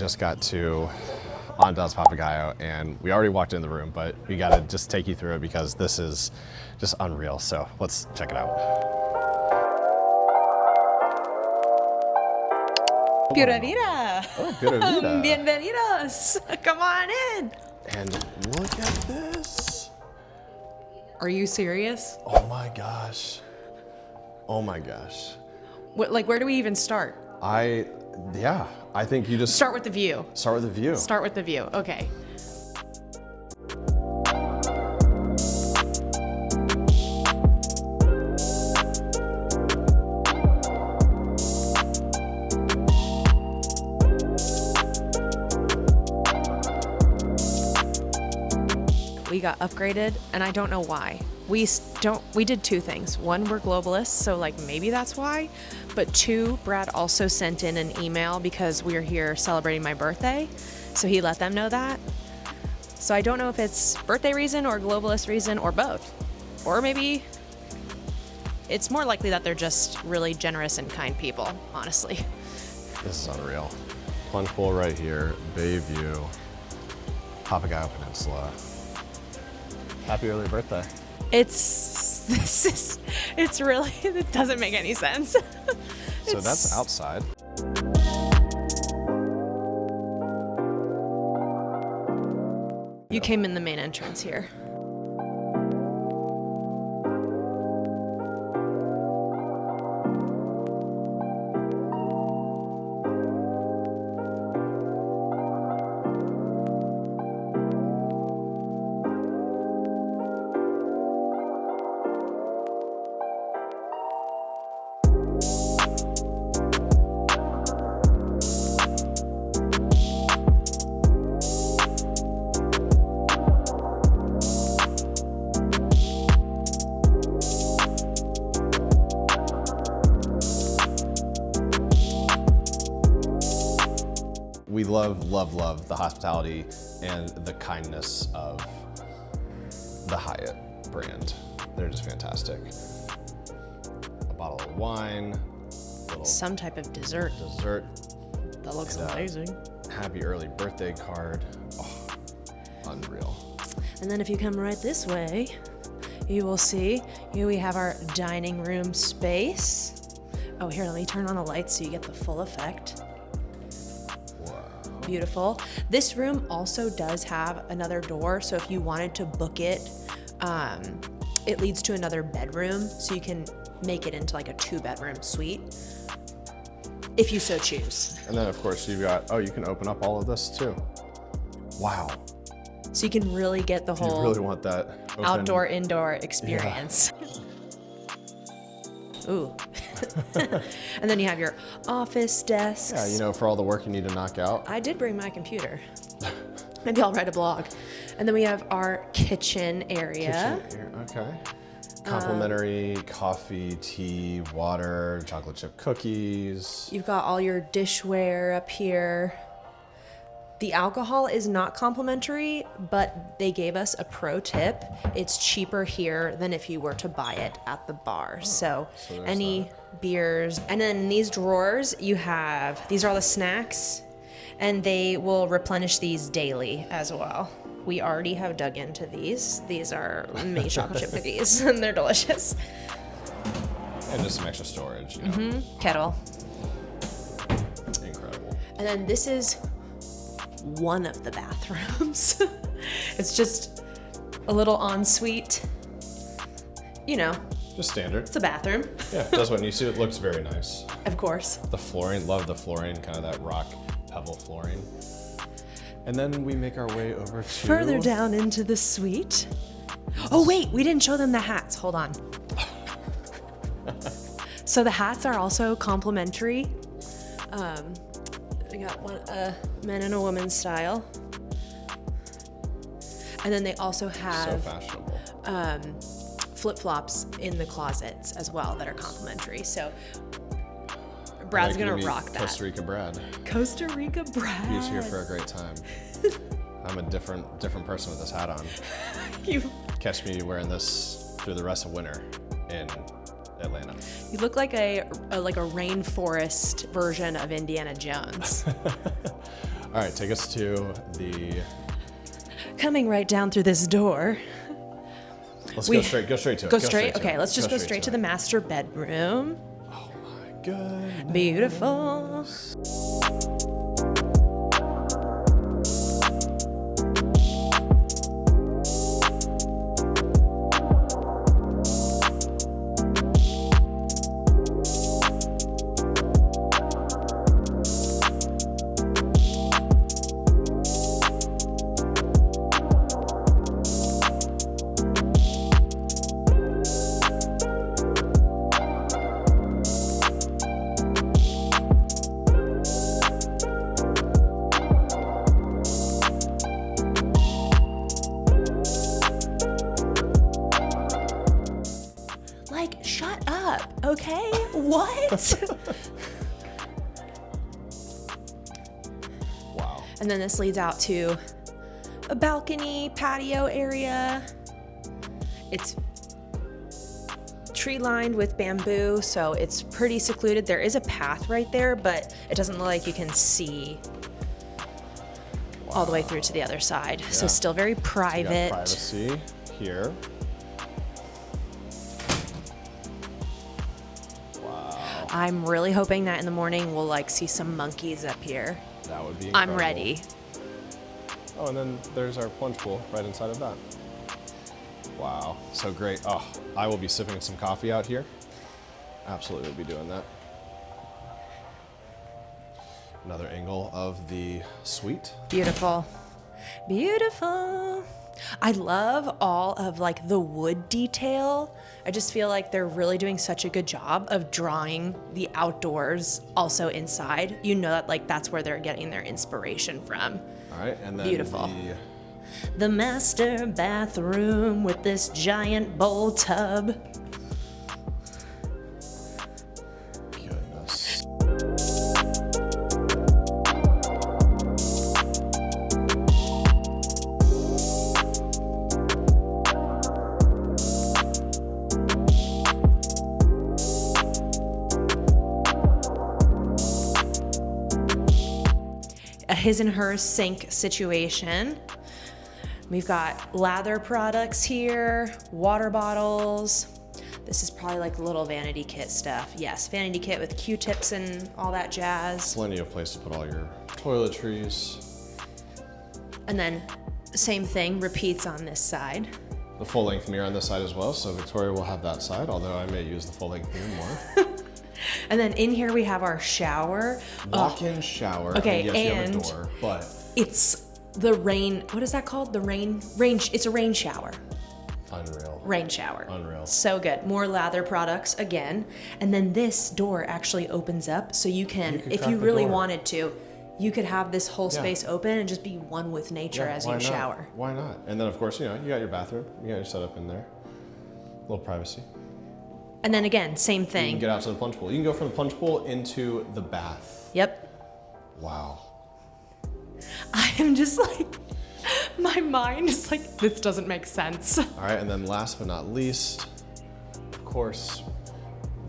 just got to Andaz Papagayo, and we already walked in the room, but we gotta just take you through it because this is just unreal. So let's check it out. Pura vida. Oh, pura vida. Bienvenidos. Come on in. And look at this. Are you serious? Oh my gosh. Oh my gosh. What, like, where do we even start? Yeah, I think you just Start with the view. Start with the view. Start with the view. Okay. We got upgraded, and I don't know why. We did two things. One, we're globalists, so like maybe that's why. But two, Brad also sent in an email because we're here celebrating my birthday. So he let them know that. So I don't know if it's birthday reason or globalist reason or both. Or maybe it's more likely that they're just really generous and kind people, honestly. This is unreal. Plunge pool right here, bay view, Papagayo Peninsula. Happy early birthday. It's really, it doesn't make any sense. So that's outside. You came in the main entrance here. We love the hospitality and the kindness of the Hyatt brand. They're just fantastic. A bottle of wine, Some type of dessert. That looks amazing. Happy early birthday card. Oh, unreal. And then if you come right this way, you will see here we have our dining room space. Oh, here, let me turn on the lights so you get the full effect. Beautiful. This room also does have another door, so if you wanted to book it, it leads to another bedroom, so you can make it into like a 2-bedroom suite, if you so choose. And then of course you've got, you can open up all of this too. Wow. So you can really get the whole You really want that open outdoor, indoor experience. Yeah. Ooh. And then you have your office desks. Yeah, you know, for all the work you need to knock out. I did bring my computer. Maybe I'll write a blog. And then we have our kitchen area. Okay. Complimentary coffee, tea, water, chocolate chip cookies. You've got all your dishware up here. The alcohol is not complimentary, but they gave us a pro tip. It's cheaper here than if you were to buy it at the bar. So any beers. And then in these drawers, you have, these are all the snacks, and they will replenish these daily as well. We already have dug into these. These are mini chocolate chip cookies, and they're delicious. And just some extra storage. You know? Kettle. Incredible. And then this is one of the bathrooms. It's just a little ensuite. You know, Just standard. it's a bathroom. Yeah, it does what you see. It looks very nice. Of course. The flooring, love the flooring, kind of that rock pebble flooring. And then we make our way over to... Further down into the suite. Oh wait, we didn't show them the hats. Hold on. So the hats are also complimentary. We got one, men and a woman's style. And then they also have So fashionable. flip-flops in the closets as well that are complimentary. So Brad's gonna rock that. Costa Rica Brad. Costa Rica Brad. He's here for a great time. I'm a different person with this hat on. You Catch me wearing this through the rest of winter in Atlanta. You look like a rainforest version of Indiana Jones. All right, take us to the... Coming right down through this door. Let's go straight to it. Go straight? Okay, let's just go straight to the master bedroom. Oh my goodness. Beautiful. Like, shut up, okay? What? Wow. And then this leads out to a balcony patio area. It's tree lined with bamboo, so it's pretty secluded. There is a path right there, but it doesn't look like you can see all the way through to the other side. So still very private. You got privacy here. Wow. I'm really hoping that in the morning we'll like see some monkeys up here. That would be incredible. I'm ready. Oh, and then there's our plunge pool right inside of that. Wow, so great. Oh, I will be sipping some coffee out here. Absolutely will be doing that. Another angle of the suite. Beautiful. Beautiful. I love all of like the wood detail. I just feel like they're really doing such a good job of drawing the outdoors also inside. You know that like that's where they're getting their inspiration from. All right, and then Beautiful. The master bathroom with this giant bowl tub. Goodness. A his and her sink situation. We've got lather products here, water bottles. This is probably like little vanity kit stuff. Yes, vanity kit with Q-tips and all that jazz. Plenty of place to put all your toiletries. And then same thing repeats on this side. The full-length mirror on this side as well, so Victoria will have that side, although I may use the full-length mirror more. And then in here we have our shower. Walk-in shower. Okay, yes, you have and a door, but it's the rain, what is that called? The rain, it's a rain shower. unreal. Rain shower. Unreal. So good. More lather products again. And then this door actually opens up so you can if crack you the really door. wanted to, you could have this whole space open and just be one with nature as you why not? shower. Why not? And then of course, you got your bathroom. You got your setup in there. A little privacy. And then again, same You can thing. get out to the plunge pool. You can go from the plunge pool into the bath. Yep. Wow. I am just like, my mind is like, this doesn't make sense. All right, and then last but not least, of course,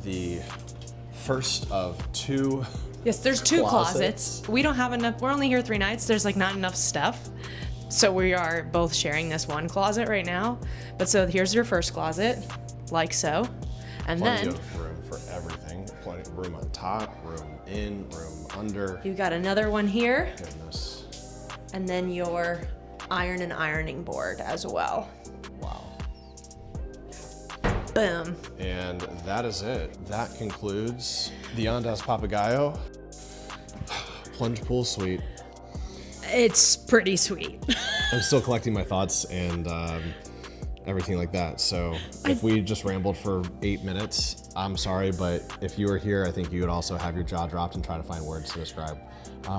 the first of two. Yes, there's two closets. closets. We don't have enough. We're only here 3 nights. There's like not enough stuff. So we are both sharing this one closet right now. But so here's your first closet, like so. And Plenty then of room for everything. Plenty of room on top, room in, room under. you've got another one here. Goodness. And then your iron and ironing board as well. Wow. Boom. And that is it. That concludes the Andaz Papagayo Plunge Pool Suite. It's pretty sweet. I'm still collecting my thoughts and everything like that. So if we just rambled for 8 minutes, I'm sorry, but if you were here, I think you would also have your jaw dropped and try to find words to describe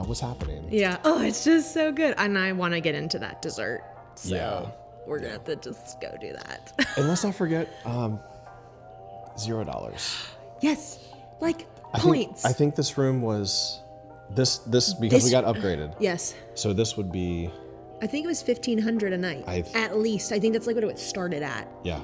what's happening. Yeah. Oh, it's just so good. And I want to get into that dessert. So Yeah. we're going to have to just go do that. And let's not forget $0. Yes. Like points. I think this room was this because we got upgraded. Yes. So this would be I think it was $1,500 a night. At least. I think that's like what it started at. yeah.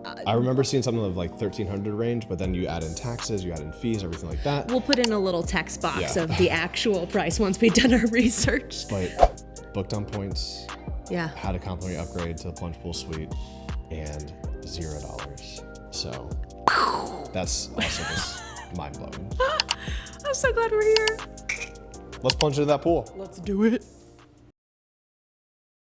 I remember seeing something of like 1,300 range, but then you add in taxes, you add in fees, everything like that. We'll put in a little text box Yeah. of the actual price once we've done our research. But booked on points, Yeah. had a complimentary upgrade to the Plunge Pool Suite, and $0. So that's also just mind blowing. I'm so glad we're here. Let's plunge into that pool. Let's do it.